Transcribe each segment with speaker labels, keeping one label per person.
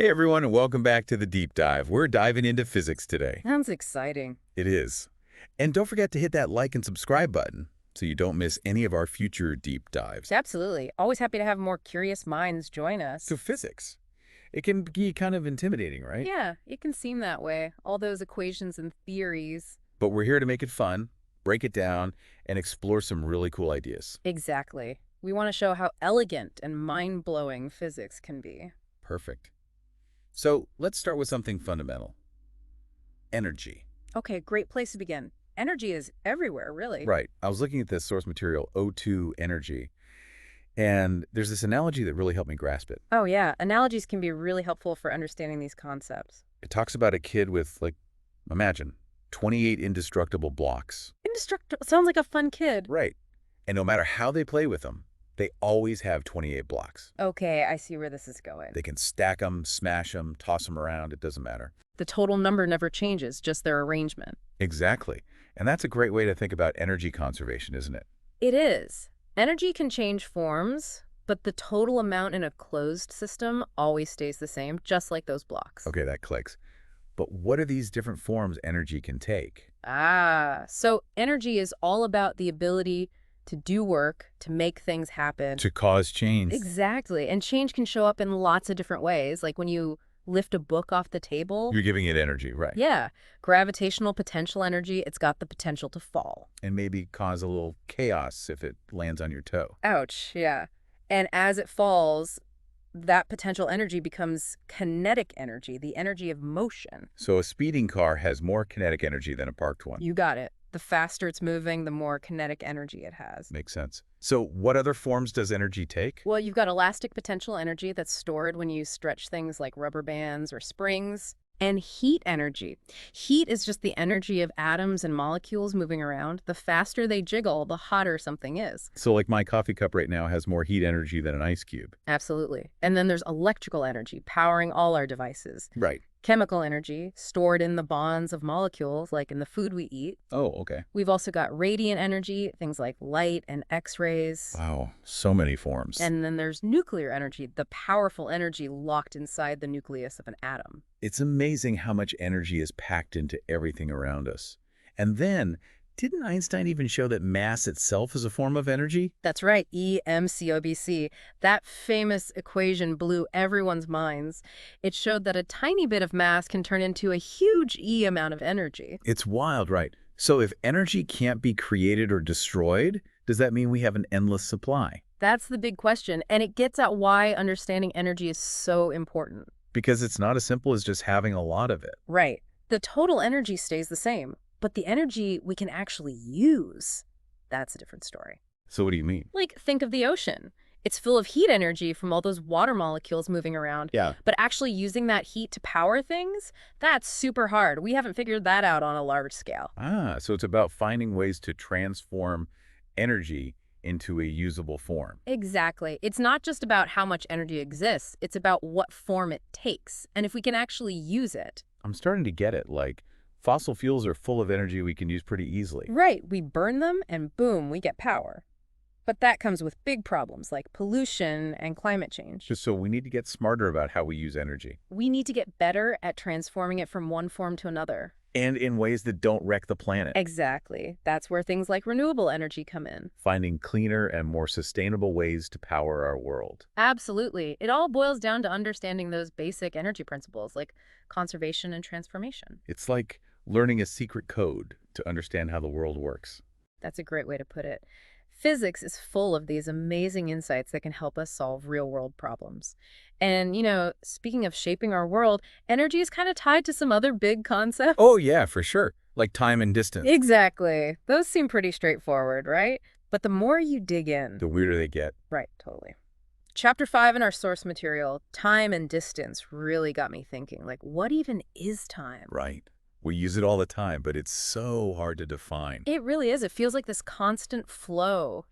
Speaker 1: Hey everyone, and welcome back to the Deep Dive. We're diving into physics today.
Speaker 2: Sounds exciting.
Speaker 1: It is. And don't forget to hit that like and subscribe button so you don't miss any of our future deep dives.
Speaker 2: Absolutely. Always happy to have more curious minds join us.
Speaker 1: So physics, it can be kind of intimidating, right?
Speaker 2: Yeah, it can seem that way. All those equations and theories.
Speaker 1: But we're here to make it fun, break it down, and explore some really cool ideas.
Speaker 2: Exactly. We want to show how elegant and mind-blowing physics can be.
Speaker 1: Perfect. So let's start with something fundamental. Energy.
Speaker 2: Okay, great place to begin. Energy is everywhere, really.
Speaker 1: Right. I was looking at this source material, O2 energy, and there's this analogy that really helped me grasp it.
Speaker 2: Oh, yeah. Analogies can be really helpful for understanding these concepts.
Speaker 1: It talks about a kid with, imagine, 28 indestructible blocks.
Speaker 2: Indestructible. Sounds like a fun kid.
Speaker 1: Right. And no matter how they play with them, they always have 28 blocks.
Speaker 2: Okay, I see where this is going.
Speaker 1: They can stack them, smash them, toss them around. It doesn't matter.
Speaker 2: The total number never changes, just their arrangement.
Speaker 1: Exactly. And that's a great way to think about energy conservation, isn't it?
Speaker 2: It is. Energy can change forms, but the total amount in a closed system always stays the same, just like those blocks.
Speaker 1: Okay, that clicks. But what are these different forms energy can take?
Speaker 2: So energy is all about the ability to do work, to make things happen.
Speaker 1: To cause change.
Speaker 2: Exactly. And change can show up in lots of different ways, like when you lift a book off the table.
Speaker 1: You're giving it energy, right?
Speaker 2: Yeah. Gravitational potential energy, it's got the potential to fall.
Speaker 1: And maybe cause a little chaos if it lands on your toe.
Speaker 2: Ouch, yeah. And as it falls, that potential energy becomes kinetic energy, the energy of motion.
Speaker 1: So a speeding car has more kinetic energy than a parked one.
Speaker 2: You got it. The faster it's moving, the more kinetic energy it has.
Speaker 1: Makes sense. So what other forms does energy take?
Speaker 2: Well, you've got elastic potential energy that's stored when you stretch things like rubber bands or springs. And heat energy. Heat is just the energy of atoms and molecules moving around. The faster they jiggle, the hotter something is.
Speaker 1: So like my coffee cup right now has more heat energy than an ice cube.
Speaker 2: Absolutely. And then there's electrical energy powering all our devices.
Speaker 1: Right.
Speaker 2: Chemical energy stored in the bonds of molecules, like in the food we eat.
Speaker 1: Oh, okay.
Speaker 2: We've also got radiant energy, things like light and X-rays.
Speaker 1: Wow, so many forms.
Speaker 2: And then there's nuclear energy, the powerful energy locked inside the nucleus of an atom.
Speaker 1: It's amazing how much energy is packed into everything around us. And then, didn't Einstein even show that mass itself is a form of energy?
Speaker 2: That's right, EMCOBC. That famous equation blew everyone's minds. It showed that a tiny bit of mass can turn into a huge E amount of energy.
Speaker 1: It's wild, right? So if energy can't be created or destroyed, does that mean we have an endless supply?
Speaker 2: That's the big question, and it gets at why understanding energy is so important.
Speaker 1: Because it's not as simple as just having a lot of it.
Speaker 2: Right. The total energy stays the same, but the energy we can actually use, that's a different story.
Speaker 1: So what do you mean?
Speaker 2: Like, think of the ocean. It's full of heat energy from all those water molecules moving around.
Speaker 1: Yeah.
Speaker 2: But actually using that heat to power things, that's super hard. We haven't figured that out on a large scale.
Speaker 1: So it's about finding ways to transform energy into a usable form.
Speaker 2: Exactly. It's not just about how much energy exists. It's about what form it takes, and if we can actually use it.
Speaker 1: I'm starting to get it. Like, fossil fuels are full of energy we can use pretty easily.
Speaker 2: Right. We burn them, and boom, we get power. But that comes with big problems like pollution and climate change.
Speaker 1: Just so we need to get smarter about how we use energy.
Speaker 2: We need to get better at transforming it from one form to another.
Speaker 1: And in ways that don't wreck the planet.
Speaker 2: Exactly. That's where things like renewable energy come in.
Speaker 1: Finding cleaner and more sustainable ways to power our world.
Speaker 2: Absolutely. It all boils down to understanding those basic energy principles like conservation and transformation.
Speaker 1: It's like learning a secret code to understand how the world works.
Speaker 2: That's a great way to put it. Physics is full of these amazing insights that can help us solve real-world problems. And, speaking of shaping our world, energy is kind of tied to some other big concepts.
Speaker 1: Oh, yeah, for sure. Like time and distance.
Speaker 2: Exactly. Those seem pretty straightforward, right? But the more you dig in...
Speaker 1: The weirder they get.
Speaker 2: Right, totally. Chapter 5 in our source material, time and distance, really got me thinking. Like, what even is time?
Speaker 1: Right. We use it all the time, but it's so hard to define.
Speaker 2: It really is. It feels like this constant flow,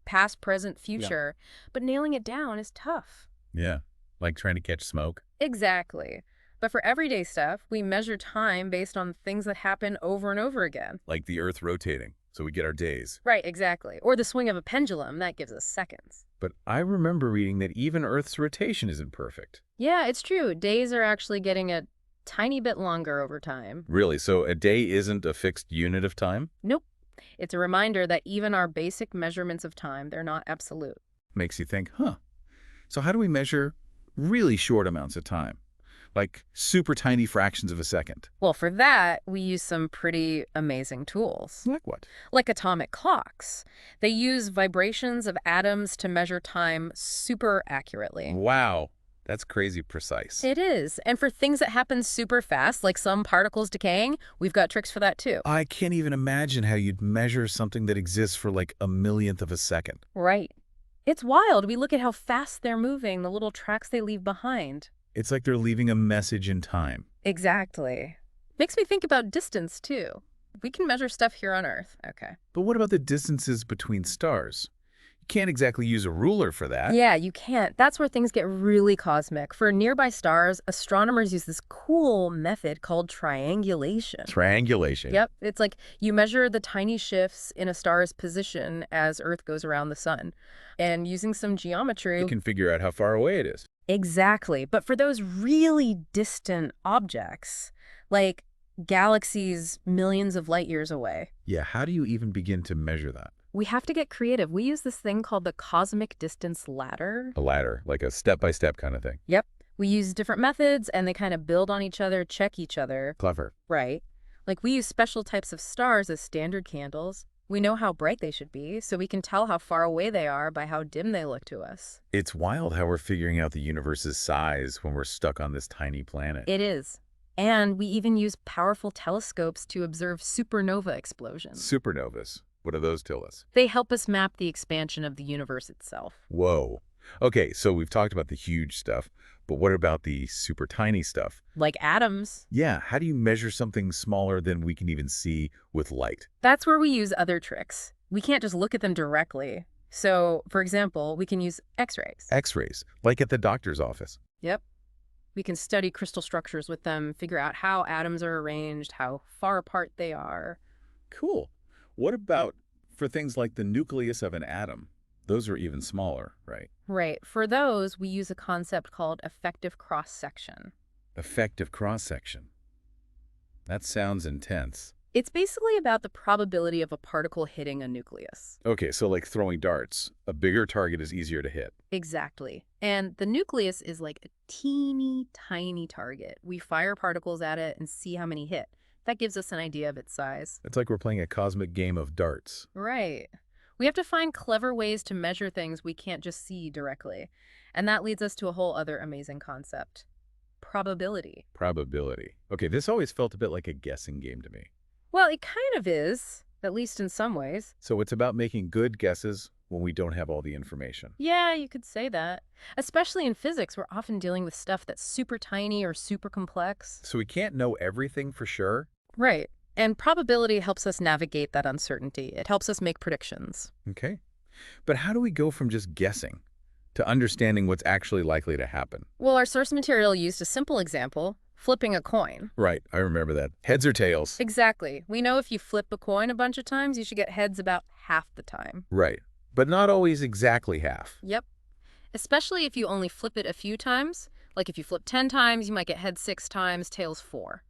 Speaker 2: past, present, future. Yeah. But nailing it down is tough.
Speaker 1: Yeah, like trying to catch smoke.
Speaker 2: Exactly. But for everyday stuff, we measure time based on things that happen over and over again.
Speaker 1: Like the Earth rotating, so we get our days.
Speaker 2: Right, exactly. Or the swing of a pendulum, that gives us seconds.
Speaker 1: But I remember reading that even Earth's rotation isn't perfect.
Speaker 2: Yeah, it's true. Days are actually getting a tiny bit longer over time.
Speaker 1: Really? So a day isn't a fixed unit of time?
Speaker 2: Nope. It's a reminder that even our basic measurements of time, they're not absolute.
Speaker 1: Makes you think, huh, so how do we measure really short amounts of time? Like super tiny fractions of a second?
Speaker 2: Well, for that, we use some pretty amazing tools,
Speaker 1: Like what?
Speaker 2: like atomic clocks. They use vibrations of atoms to measure time super accurately.
Speaker 1: Wow, that's crazy precise.
Speaker 2: It is. And for things that happen super fast, like some particles decaying, we've got tricks for that too.
Speaker 1: I can't even imagine how you'd measure something that exists for like a millionth of a second.
Speaker 2: Right. It's wild. We look at how fast they're moving, the little tracks they leave behind.
Speaker 1: It's like they're leaving a message in time.
Speaker 2: Exactly. Makes me think about distance too. We can measure stuff here on Earth. Okay.
Speaker 1: But what about the distances between stars? You can't exactly use a ruler for that.
Speaker 2: Yeah, you can't. That's where things get really cosmic. For nearby stars, astronomers use this cool method called triangulation.
Speaker 1: Triangulation.
Speaker 2: Yep. It's like you measure the tiny shifts in a star's position as Earth goes around the sun. And using some geometry.
Speaker 1: You can figure out how far away it is.
Speaker 2: Exactly. But for those really distant objects, like galaxies millions of light years away,
Speaker 1: Yeah, how do you even begin to measure that?
Speaker 2: we have to get creative. We use this thing called the cosmic distance ladder.
Speaker 1: A ladder, like a step-by-step kind of thing.
Speaker 2: Yep. We use different methods and they kind of build on each other, check each other.
Speaker 1: Clever.
Speaker 2: Right. Like we use special types of stars as standard candles. We know how bright they should be, so we can tell how far away they are by how dim they look to us.
Speaker 1: It's wild how we're figuring out the universe's size when we're stuck on this tiny planet.
Speaker 2: It is. And we even use powerful telescopes to observe supernova explosions.
Speaker 1: Supernovas. What do those tell us?
Speaker 2: They help us map the expansion of the universe itself.
Speaker 1: Whoa. Okay, so we've talked about the huge stuff, but what about the super tiny stuff?
Speaker 2: Like atoms.
Speaker 1: Yeah, how do you measure something smaller than we can even see with light?
Speaker 2: That's where we use other tricks. We can't just look at them directly. So, for example, we can use X-rays.
Speaker 1: X-rays, like at the doctor's office.
Speaker 2: Yep. We can study crystal structures with them, figure out how atoms are arranged, how far apart they are.
Speaker 1: Cool. What about for things like the nucleus of an atom? Those are even smaller, right?
Speaker 2: Right. For those, we use a concept called effective cross-section.
Speaker 1: Effective cross-section. That sounds intense.
Speaker 2: It's basically about the probability of a particle hitting a nucleus.
Speaker 1: Okay, so like throwing darts, a bigger target is easier to hit.
Speaker 2: Exactly. And the nucleus is like a teeny tiny target. We fire particles at it and see how many hit. That gives us an idea of its size.
Speaker 1: It's like we're playing a cosmic game of darts.
Speaker 2: Right. We have to find clever ways to measure things we can't just see directly. And that leads us to a whole other amazing concept. Probability.
Speaker 1: Probability. Okay, this always felt a bit like a guessing game to me.
Speaker 2: Well, it kind of is, at least in some ways.
Speaker 1: So it's about making good guesses when we don't have all the information.
Speaker 2: Yeah, you could say that. Especially in physics, we're often dealing with stuff that's super tiny or super complex.
Speaker 1: So we can't know everything for sure?
Speaker 2: Right. And probability helps us navigate that uncertainty. It helps us make predictions.
Speaker 1: Okay. But how do we go from just guessing to understanding what's actually likely to happen?
Speaker 2: Well, our source material used a simple example, flipping a coin.
Speaker 1: Right, I remember that. Heads or tails?
Speaker 2: Exactly. We know if you flip a coin a bunch of times, you should get heads about half the time.
Speaker 1: Right, but not always exactly half.
Speaker 2: Yep. Especially if you only flip it a few times. Like if you flip 10 times, you might get heads 6 times, tails 4.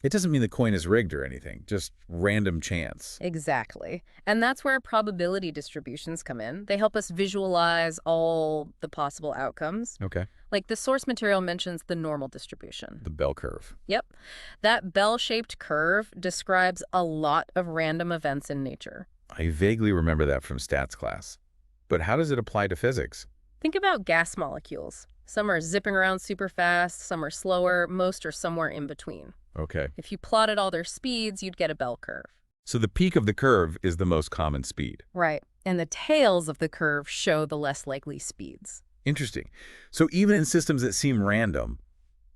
Speaker 1: It doesn't mean the coin is rigged or anything, just random chance.
Speaker 2: Exactly. And that's where probability distributions come in. They help us visualize all the possible outcomes.
Speaker 1: Okay.
Speaker 2: Like the source material mentions the normal distribution.
Speaker 1: The bell curve.
Speaker 2: Yep. That bell-shaped curve describes a lot of random events in nature.
Speaker 1: I vaguely remember that from stats class. But how does it apply to physics?
Speaker 2: Think about gas molecules. Some are zipping around super fast, some are slower, most are somewhere in between.
Speaker 1: Okay.
Speaker 2: If you plotted all their speeds, you'd get a bell curve.
Speaker 1: So the peak of the curve is the most common speed.
Speaker 2: Right. And the tails of the curve show the less likely speeds.
Speaker 1: Interesting. So even in systems that seem random,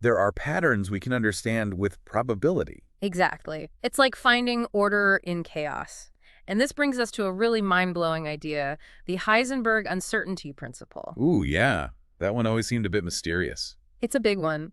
Speaker 1: there are patterns we can understand with probability.
Speaker 2: Exactly. It's like finding order in chaos. And this brings us to a really mind-blowing idea, the Heisenberg uncertainty principle.
Speaker 1: Ooh, yeah. That one always seemed a bit mysterious.
Speaker 2: It's a big one.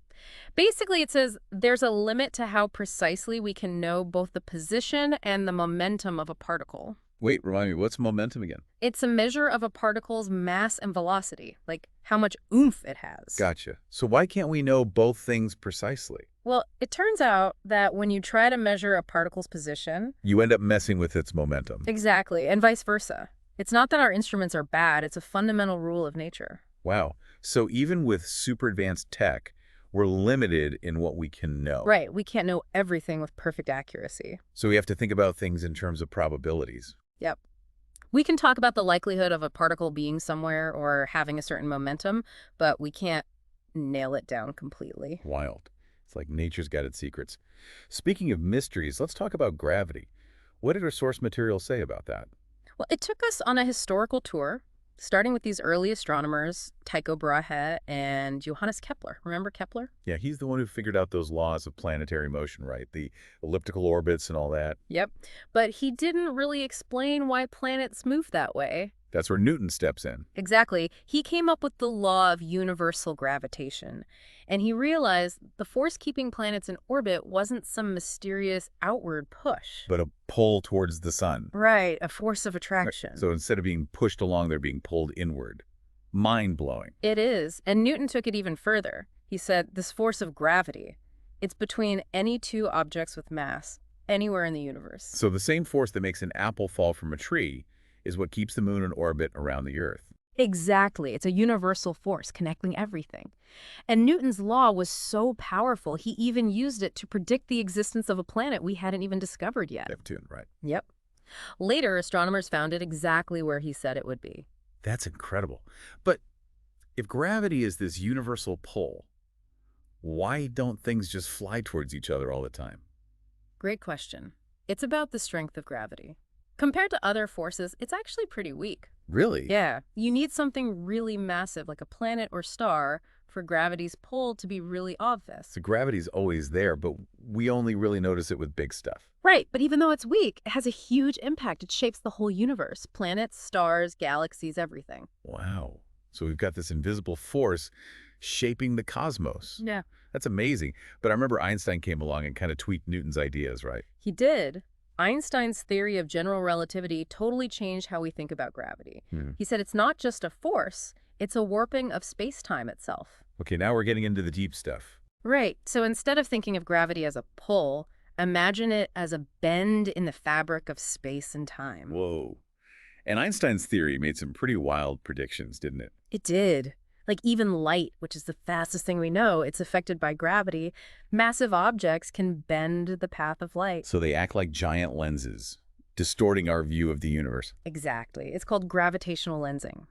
Speaker 2: Basically, it says there's a limit to how precisely we can know both the position and the momentum of a particle.
Speaker 1: Wait, remind me, what's momentum again?
Speaker 2: It's a measure of a particle's mass and velocity, like how much oomph it has.
Speaker 1: Gotcha. So why can't we know both things precisely?
Speaker 2: Well, it turns out that when you try to measure a particle's position,
Speaker 1: You end up messing with its momentum.
Speaker 2: exactly, and vice versa. It's not that our instruments are bad, it's a fundamental rule of nature.
Speaker 1: Wow. So even with super advanced tech, we're limited in what we can know.
Speaker 2: Right, we can't know everything with perfect accuracy.
Speaker 1: So we have to think about things in terms of probabilities.
Speaker 2: Yep. We can talk about the likelihood of a particle being somewhere or having a certain momentum, but we can't nail it down completely.
Speaker 1: Wild. It's like nature's got its secrets. Speaking of mysteries, let's talk about gravity. What did our source material say about that?
Speaker 2: Well, it took us on a historical tour, starting with these early astronomers, Tycho Brahe and Johannes Kepler. Remember Kepler?
Speaker 1: Yeah, he's the one who figured out those laws of planetary motion, right? The elliptical orbits and all that.
Speaker 2: Yep. But he didn't really explain why planets move that way.
Speaker 1: That's where Newton steps in.
Speaker 2: Exactly. He came up with the law of universal gravitation, and he realized the force keeping planets in orbit wasn't some mysterious outward push.
Speaker 1: But a pull towards the sun.
Speaker 2: Right, a force of
Speaker 1: Right.
Speaker 2: attraction.
Speaker 1: So instead of being pushed along, they're being pulled inward. Mind-blowing.
Speaker 2: It is, and Newton took it even further. He said, this force of gravity, it's between any two objects with mass, anywhere in the universe.
Speaker 1: So the same force that makes an apple fall from a tree is what keeps the moon in orbit around the Earth.
Speaker 2: Exactly. It's a universal force connecting everything. And Newton's law was so powerful, he even used it to predict the existence of a planet we hadn't even discovered yet.
Speaker 1: Neptune, right?
Speaker 2: Yep. Later, astronomers found it exactly where he said it would be.
Speaker 1: That's incredible. But if gravity is this universal pull, why don't things just fly towards each other all the time?
Speaker 2: Great question. It's about the strength of gravity. Compared to other forces, it's actually pretty weak.
Speaker 1: Really?
Speaker 2: Yeah, you need something really massive like a planet or star for gravity's pull to be really obvious.
Speaker 1: So gravity's always there, but we only really notice it with big stuff.
Speaker 2: Right, but even though it's weak, it has a huge impact. It shapes the whole universe. Planets, stars, galaxies, everything.
Speaker 1: Wow. So we've got this invisible force shaping the cosmos.
Speaker 2: Yeah.
Speaker 1: That's amazing. But I remember Einstein came along and kind of tweaked Newton's ideas, right?
Speaker 2: He did. Einstein's theory of general relativity totally changed how we think about gravity. He said it's not just a force, it's a warping of space-time itself.
Speaker 1: Okay, now we're getting into the deep stuff.
Speaker 2: Right, so instead of thinking of gravity as a pull, imagine it as a bend in the fabric of space and time.
Speaker 1: Whoa. And Einstein's theory made some pretty wild predictions, didn't it?
Speaker 2: It did. Like even light, which is the fastest thing we know, it's affected by gravity. Massive objects can bend the path of light.
Speaker 1: So they act like giant lenses, distorting our view of the universe.
Speaker 2: Exactly. It's called gravitational lensing.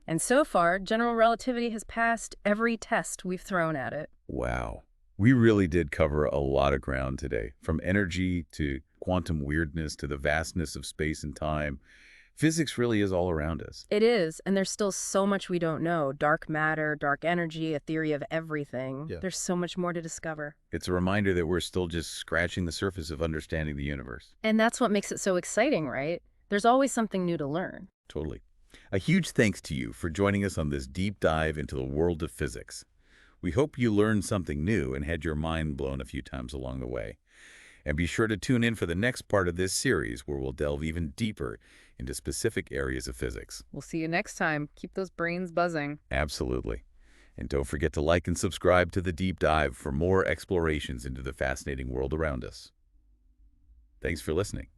Speaker 2: And so far, general relativity has passed every test we've thrown at it.
Speaker 1: Wow. We really did cover a lot of ground today, from energy to quantum weirdness to the vastness of space and time. Physics really is all around us.
Speaker 2: It is, and there's still so much we don't know. Dark matter, dark energy, a theory of everything.
Speaker 1: Yeah.
Speaker 2: There's so much more to discover.
Speaker 1: It's a reminder that we're still just scratching the surface of understanding the universe.
Speaker 2: And that's what makes it so exciting, right? There's always something new to learn.
Speaker 1: Totally. A huge thanks to you for joining us on this deep dive into the world of physics. We hope you learned something new and had your mind blown a few times along the way. And be sure to tune in for the next part of this series where we'll delve even deeper into specific areas of physics.
Speaker 2: We'll see you next time. Keep those brains buzzing.
Speaker 1: Absolutely. And don't forget to like and subscribe to The Deep Dive for more explorations into the fascinating world around us. Thanks for listening.